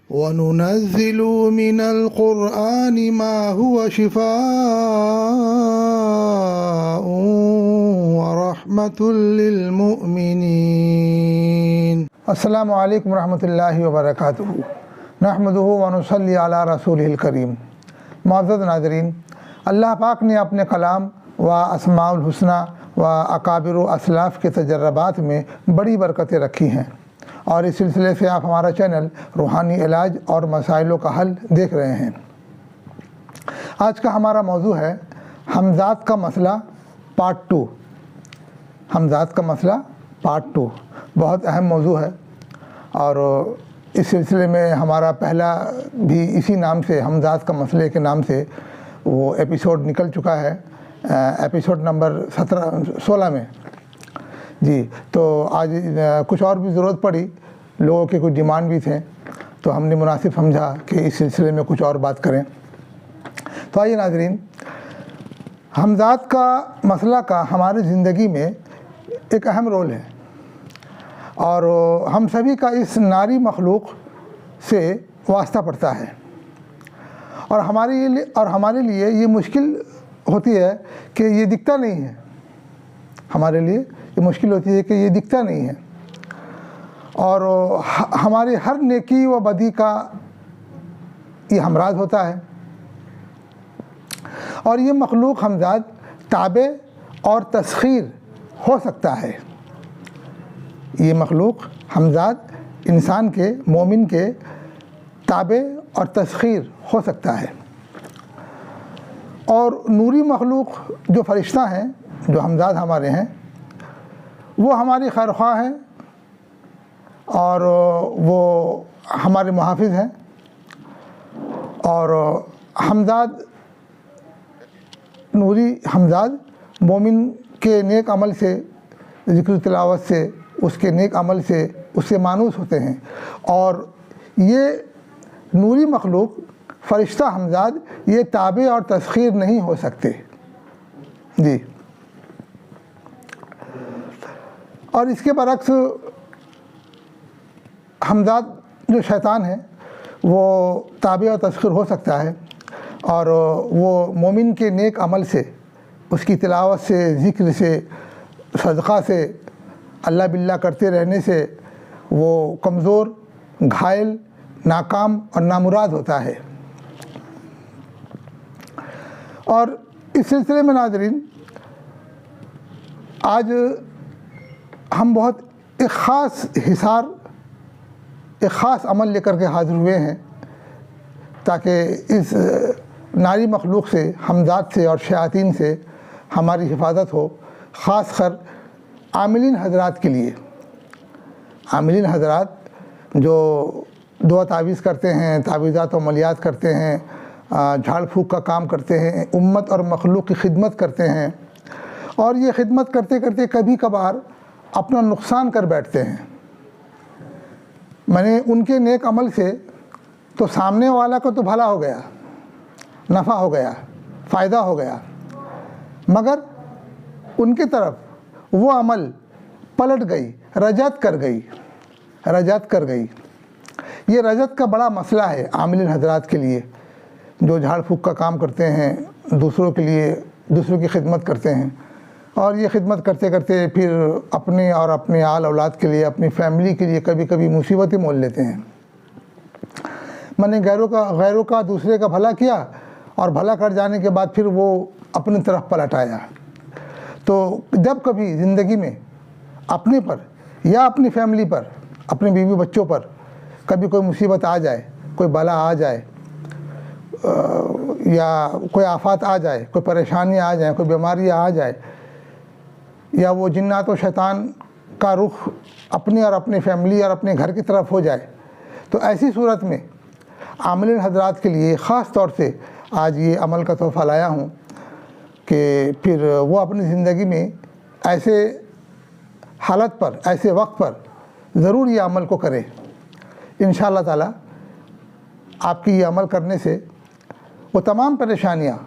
وَنُنَزِّلُ مِنَ الْقُرْآنِ مَا هُوَ شِفَاءٌ وَرَحْمَةٌ لِّلْمُؤْمِنِينَ۔ السلام علیکم ورحمۃ اللہ وبرکاتہ۔ نحمدہ ونصلی علی رسولہ الکریم۔ معزز ناظرین، اللہ پاک نے اپنے کلام و اسماء الحسنہ و اکابر و اسلاف کے تجربات میں بڑی برکتیں رکھی ہیں، اور اس سلسلے سے آپ ہمارا چینل روحانی علاج اور مسائلوں کا حل دیکھ رہے ہیں۔ آج کا ہمارا موضوع ہے حمزات کا مسئلہ پارٹ 2۔ حمزات کا مسئلہ پارٹ 2 بہت اہم موضوع ہے، اور اس سلسلے میں ہمارا پہلا بھی اسی نام سے، حمزات کا مسئلے کے نام سے وہ ایپیسوڈ نکل چکا ہے، ایپیسوڈ نمبر 16 میں۔ جی، تو آج کچھ اور بھی ضرورت پڑی، لوگوں کے کچھ ڈیمانڈ بھی تھے، تو ہم نے مناسب سمجھا کہ اس سلسلے میں کچھ اور بات کریں۔ تو آئیے ناظرین، حمزات کا مسئلہ کا ہماری زندگی میں ایک اہم رول ہے، اور ہم سبھی کا اس ناری مخلوق سے واسطہ پڑتا ہے، اور ہمارے لیے یہ مشکل ہوتی ہے کہ یہ دکھتا نہیں ہے۔ ہمارے لیے یہ مشکل ہوتی ہے کہ یہ دکھتا نہیں ہے، اور ہماری ہر نیکی و بدی کا یہ ہمراز ہوتا ہے، اور یہ مخلوق حمزات تابع اور تسخیر ہو سکتا ہے۔ یہ مخلوق حمزات انسان کے، مومن کے تابع اور تسخیر ہو سکتا ہے، اور نوری مخلوق جو فرشتہ ہیں، جو حمزات ہمارے ہیں، وہ ہماری خیرخواہ ہیں، اور وہ ہمارے محافظ ہیں، اور حمزات، نوری حمزات مومن کے نیک عمل سے، ذکر و تلاوت سے، اس کے نیک عمل سے اس سے مانوس ہوتے ہیں، اور یہ نوری مخلوق فرشتہ حمزات یہ تابع اور تسخیر نہیں ہو سکتے۔ جی، اور اس کے برعکس حمزات جو شیطان ہیں وہ تابع اور تسخیر ہو سکتا ہے، اور وہ مومن کے نیک عمل سے، اس کی تلاوت سے، ذکر سے، صدقہ سے، اللہ باللہ کرتے رہنے سے وہ کمزور، گھائل، ناکام اور نامراد ہوتا ہے۔ اور اس سلسلے میں ناظرین، آج ہم بہت ایک خاص عمل لے کر کے حاضر ہوئے ہیں، تاکہ اس ناری مخلوق سے، حمزات سے اور شیاطین سے ہماری حفاظت ہو، خاص کر عاملین حضرات کے لیے۔ عاملین حضرات جو دعا تعویذ کرتے ہیں، تعویذات و عملیات کرتے ہیں، جھاڑ پھونک کا کام کرتے ہیں، امت اور مخلوق کی خدمت کرتے ہیں، اور یہ خدمت کرتے کرتے کبھی کبھار اپنا نقصان کر بیٹھتے ہیں۔ ان کے نیک عمل سے تو سامنے والا کو تو بھلا ہو گیا، نفع ہو گیا، فائدہ ہو گیا، مگر ان کی طرف وہ عمل پلٹ گئی، رجعت کر گئی۔ یہ رجعت کا بڑا مسئلہ ہے عاملین حضرات کے لیے، جو جھاڑ پھونک کا کام کرتے ہیں، دوسروں کی خدمت کرتے ہیں، اور یہ خدمت کرتے کرتے پھر اپنے اور اپنے آل اولاد کے لیے، اپنی فیملی کے لیے کبھی کبھی مصیبتیں مول لیتے ہیں۔ غیروں کا دوسرے کا بھلا کیا، اور بھلا کر جانے کے بعد پھر وہ اپنی طرف پلٹ آیا۔ تو جب کبھی زندگی میں اپنے پر یا اپنی فیملی پر، اپنے بیوی بچوں پر کبھی کوئی مصیبت آ جائے، کوئی بلا آ جائے، یا کوئی آفات آ جائے، کوئی پریشانی آ جائے، کوئی بیماری آ جائے، یا وہ جنات و شیطان کا رخ اپنے اور اپنے فیملی اور اپنے گھر کی طرف ہو جائے، تو ایسی صورت میں عاملین حضرات کے لیے خاص طور سے آج یہ عمل کا تحفہ لایا ہوں کہ پھر وہ اپنی زندگی میں ایسے حالت پر، ایسے وقت پر ضرور یہ عمل کو کرے۔ انشاءاللہ تعالی آپ کی یہ عمل کرنے سے وہ تمام پریشانیاں،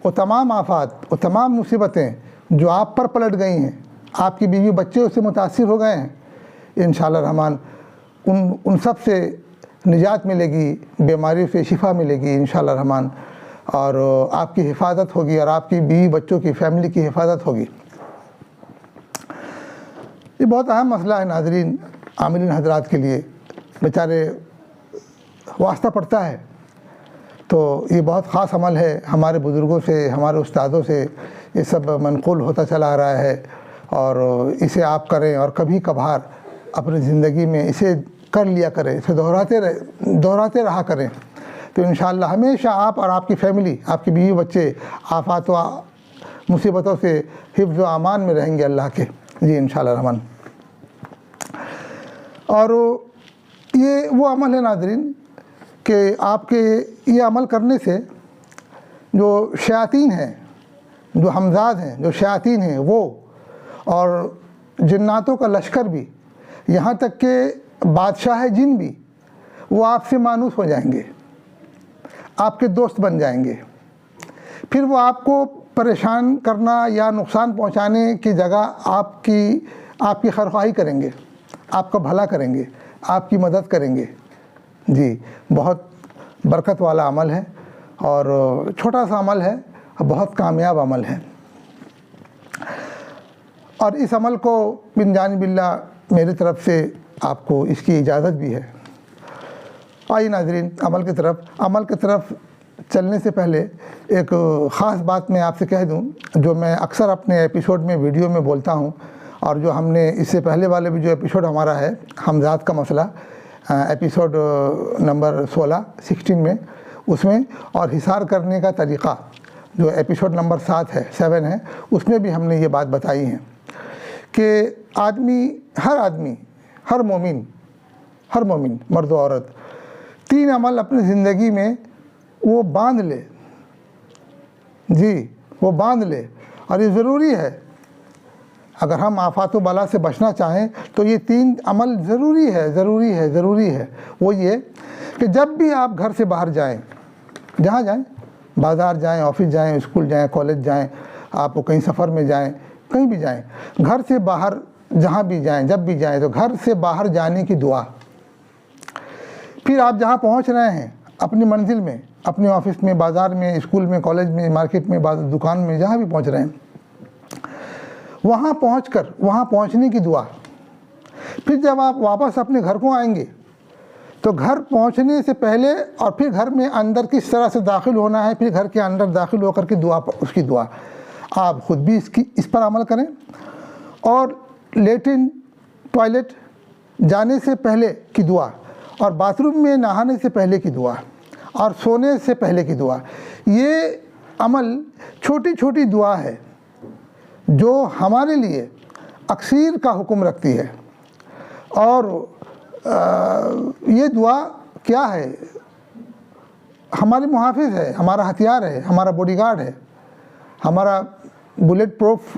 وہ تمام آفات، وہ تمام مصیبتیں جو آپ پر پلٹ گئی ہیں، آپ کی بیوی بچے اس سے متاثر ہو گئے ہیں، انشاءاللہ الرحمن ان سب سے نجات ملے گی، بیماریوں سے شفا ملے گی انشاءاللہ الرحمن، اور آپ کی حفاظت ہوگی اور آپ کی بیوی بچوں کی فیملی کی حفاظت ہوگی۔ یہ بہت اہم مسئلہ ہے ناظرین، عاملین حضرات کے لیے، بیچارے واسطہ پڑتا ہے، تو یہ بہت خاص عمل ہے، ہمارے بزرگوں سے، ہمارے استادوں سے یہ سب منقول ہوتا چلا آ رہا ہے، اور اسے آپ کریں اور کبھی کبھار اپنی زندگی میں اسے کر لیا کریں، اسے دہراتے رہا کریں، تو انشاءاللہ ہمیشہ آپ اور آپ کی فیملی، آپ کی بیوی بچے آفات و مصیبتوں سے حفظ و امان میں رہیں گے اللہ کے، جی انشاءاللہ الرحمن۔ اور یہ وہ عمل ہے ناظرین کہ آپ کے یہ عمل کرنے سے جو شیاطین ہیں، جو ہمزاد ہیں، جو شیاطین ہیں وہ، اور جناتوں کا لشکر بھی، یہاں تک کہ بادشاہ جن بھی، وہ آپ سے مانوس ہو جائیں گے، آپ کے دوست بن جائیں گے، پھر وہ آپ کو پریشان کرنا یا نقصان پہنچانے کی جگہ آپ کی خیرخواہی کریں گے، آپ کا بھلا کریں گے، آپ کی مدد کریں گے، جی بہت برکت والا عمل ہے، اور چھوٹا سا عمل ہے، بہت کامیاب عمل ہے، اور اس عمل کو من جانب اللہ میری طرف سے آپ کو اس کی اجازت بھی ہے۔ آئیے ناظرین، عمل کی طرف چلنے سے پہلے ایک خاص بات میں آپ سے کہہ دوں، جو میں اکثر اپنے ایپیسوڈ میں ویڈیو میں بولتا ہوں، اور جو ہم نے اس سے پہلے والے بھی جو ایپیسوڈ ہمارا ہے حمزاد کا مسئلہ، ایپیسوڈ نمبر 16 میں، اس میں، اور حصار کرنے کا طریقہ جو ایپیسوڈ نمبر 7 ہے، اس میں بھی ہم نے یہ بات بتائی ہے کہ ہر مومن مرد و عورت 3 عمل اپنی زندگی میں وہ باندھ لے، جی وہ باندھ لے، اور یہ ضروری ہے، اگر ہم آفات و بلا سے بچنا چاہیں تو یہ 3 عمل ضروری ہے۔ وہ یہ کہ جب بھی آپ گھر سے باہر جائیں، جہاں جائیں، بازار جائیں، آفس جائیں، اسکول جائیں، کالج جائیں، آپ کہیں سفر میں جائیں، کہیں بھی جائیں، گھر سے باہر جہاں بھی جائیں، جب بھی جائیں، تو گھر سے باہر جانے کی دعا، پھر آپ جہاں پہنچ رہے ہیں اپنی منزل میں، اپنے آفس میں، بازار میں، اسکول میں، کالج میں، مارکیٹ میں، دکان میں، جہاں بھی پہنچ رہے ہیں، وہاں پہنچنے کی دعا، پھر جب آپ واپس اپنے گھر کو آئیں گے تو گھر پہنچنے سے پہلے اور پھر گھر میں اندر کس طرح سے داخل ہونا ہے، پھر گھر کے اندر داخل ہو کر کے اس کی دعا آپ خود بھی اس پر عمل کریں، اور لیٹرن ٹوائلٹ جانے سے پہلے کی دعا، اور باتھ روم میں نہانے سے پہلے کی دعا، اور سونے سے پہلے کی دعا، یہ عمل چھوٹی چھوٹی دعا ہے جو ہمارے لیے اکثیر کا حکم رکھتی ہے، اور یہ دعا کیا ہے؟ ہماری محافظ ہے، ہمارا ہتھیار ہے، ہمارا باڈی گارڈ ہے، ہمارا بلیٹ پروف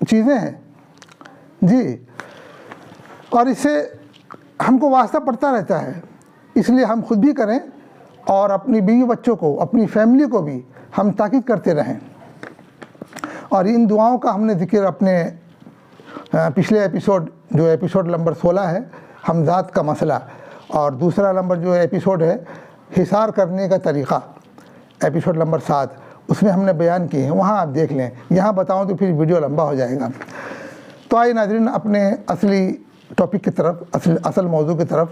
چیزیں ہیں، جی، اور اس سے ہم کو واسطہ پڑتا رہتا ہے، اس لیے ہم خود بھی کریں اور اپنی بیوی بچوں کو، اپنی فیملی کو بھی ہم تاکید کرتے رہیں، اور ان دعاؤں کا ہم نے ذکر اپنے پچھلے ایپیسوڈ نمبر 16 ہے حمزاد کا مسئلہ، اور دوسرا نمبر جو ایپیسوڈ ہے حصار کرنے کا طریقہ، ایپیسوڈ نمبر 7، اس میں ہم نے بیان کیے ہیں، وہاں آپ دیکھ لیں، یہاں بتاؤں تو پھر ویڈیو لمبا ہو جائے گا۔ تو آئیے ناظرین اپنے اصلی ٹاپک کی طرف، اصل موضوع کی طرف،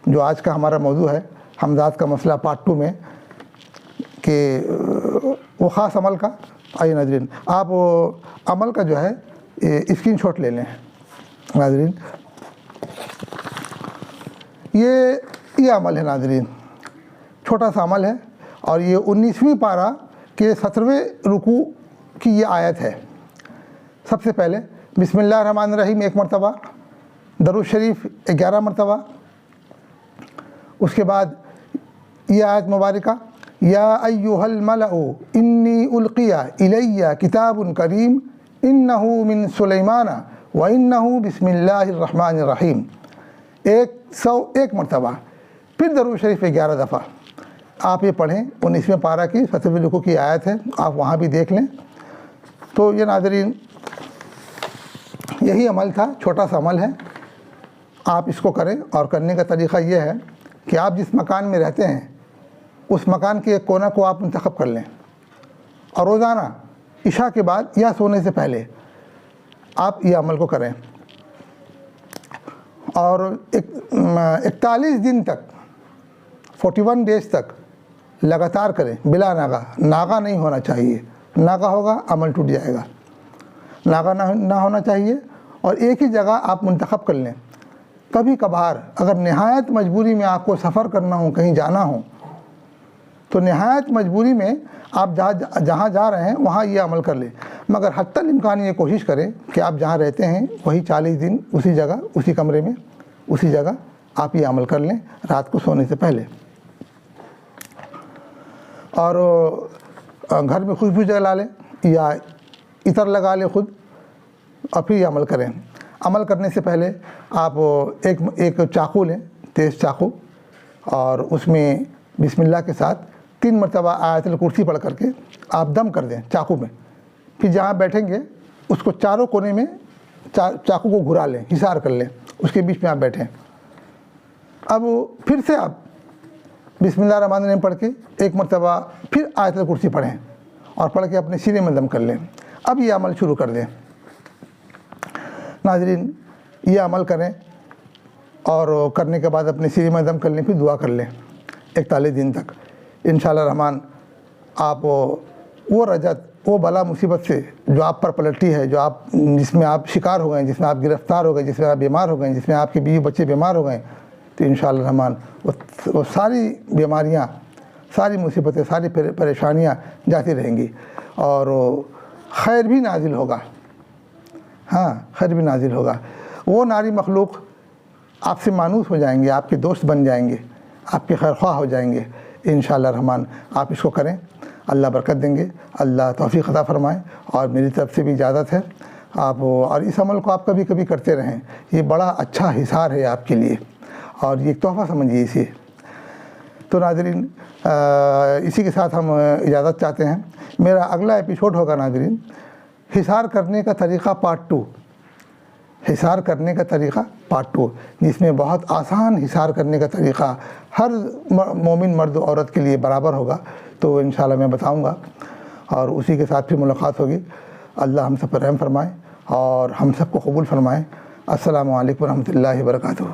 جو آج کا ہمارا موضوع ہے حمزاد کا مسئلہ پارٹ 2 میں، کہ وہ خاص عمل کا۔ آئیے ناظرین، آپ عمل کا جو ہے اسکرین شاٹ لے لیں ناظرین، یہ عمل ہے ناظرین، چھوٹا سا عمل ہے، اور یہ 19ویں پارہ کے 17ویں رکوع کی یہ آیت ہے۔ سب سے پہلے بسم اللہ الرحمن الرحیم 1 مرتبہ، درود شریف 11 مرتبہ، اس کے بعد یہ آیت مبارکہ، یا ایھا الملأ انی القی الی کتاب کریم انہ من سلیمان وانہ بسم اللہ الرحمن الرحیم، 101 مرتبہ، پھر درود شریف 11 دفعہ آپ یہ پڑھیں۔ 19ویں پارہ کی 17ویں رکوع کی آیت ہے، آپ وہاں بھی دیکھ لیں۔ تو یہ ناظرین یہی عمل تھا، چھوٹا سا عمل ہے، آپ اس کو کریں، اور کرنے کا طریقہ یہ ہے کہ آپ جس مکان میں رہتے ہیں اس مکان کے ایک کونا کو آپ منتخب کر لیں اور روزانہ عشاء کے بعد یا سونے سے پہلے آپ یہ عمل کو کریں، اور 41 دن تک 41 ڈیز تک لگاتار کریں بلا ناغہ۔ ناغہ نہیں ہونا چاہیے، ناغہ ہوگا عمل ٹوٹ جائے گا، ناغہ نہ ہونا چاہیے، اور ایک ہی جگہ آپ منتخب کر لیں۔ کبھی کبھار اگر نہایت مجبوری میں آپ کو سفر کرنا ہو، کہیں جانا ہو، تو نہایت مجبوری میں آپ جہاں جا رہے ہیں وہاں یہ عمل کر لیں، مگر حتی الامکان یہ کوشش کریں کہ آپ جہاں رہتے ہیں وہی 40 دن اسی جگہ، اسی کمرے میں، اسی جگہ آپ یہ عمل کر لیں رات کو سونے سے پہلے۔ اور گھر میں خوشبو جلا لیں یا عطر لگا لیں خود، اور پھر یہ عمل کریں۔ عمل کرنے سے پہلے آپ ایک چاقو لیں، تیز چاقو، اور اس میں بسم اللہ کے ساتھ 3 مرتبہ آیت الکرسی پڑھ کر کے آپ دم کر دیں چاقو میں۔ پھر جہاں بیٹھیں گے اس کو چاروں کونے میں چاقو کو گھرا لیں، حصار کر لیں، اس کے بیچ میں آپ بیٹھیں۔ اب پھر سے آپ بسم اللہ الرحمن الرحیم پڑھ کے 1 مرتبہ پھر آیت الکرسی پڑھیں اور پڑھ کے اپنے سینے میں دم کر لیں۔ اب یہ عمل شروع کر دیں۔ ناظرین، یہ عمل کریں اور کرنے کے بعد اپنے سینے میں دم کر لیں، پھر دعا کر لیں 41 دن تک۔ انشاءاللہ الرحمن آپ وہ رجت، وہ بلا مصیبت سے جو آپ پر پلٹی ہے، جس میں آپ شکار ہو گئے، جس میں آپ گرفتار ہو گئے، جس میں آپ بیمار ہو گئے، جس میں آپ کے بیوی بچے بیمار ہو گئے، تو انشاءاللہ الرحمن وہ ساری بیماریاں، ساری مصیبتیں، ساری پریشانیاں جاتی رہیں گی، اور خیر بھی نازل ہوگا۔ ہاں، خیر بھی نازل ہوگا۔ وہ ناری مخلوق آپ سے مانوس ہو جائیں گے، آپ کے دوست بن جائیں گے، آپ کے خیر خواہ ہو جائیں گے۔ انشاءاللہ الرحمن آپ اس کو کریں، اللہ برکت دیں گے، اللہ توفیق عطا فرمائیں، اور میری طرف سے بھی اجازت ہے آپ، اور اس عمل کو آپ کبھی کبھی کرتے رہیں۔ یہ بڑا اچھا حصار ہے آپ کے لیے، اور یہ ایک تحفہ سمجھیے اسے۔ تو ناظرین، اسی کے ساتھ ہم اجازت چاہتے ہیں۔ میرا اگلا ایپیسوڈ ہوگا ناظرین، حصار کرنے کا طریقہ پارٹ 2، حصار کرنے کا طریقہ پارٹ 2، جس میں بہت آسان حصار کرنے کا طریقہ ہر مومن مرد و عورت کے لیے برابر ہوگا، تو انشاءاللہ میں بتاؤں گا، اور اسی کے ساتھ پھر ملاقات ہوگی۔ اللہ ہم سب پر رحم فرمائے اور ہم سب کو قبول فرمائے۔ السلام علیکم ورحمۃ اللہ وبرکاتہ۔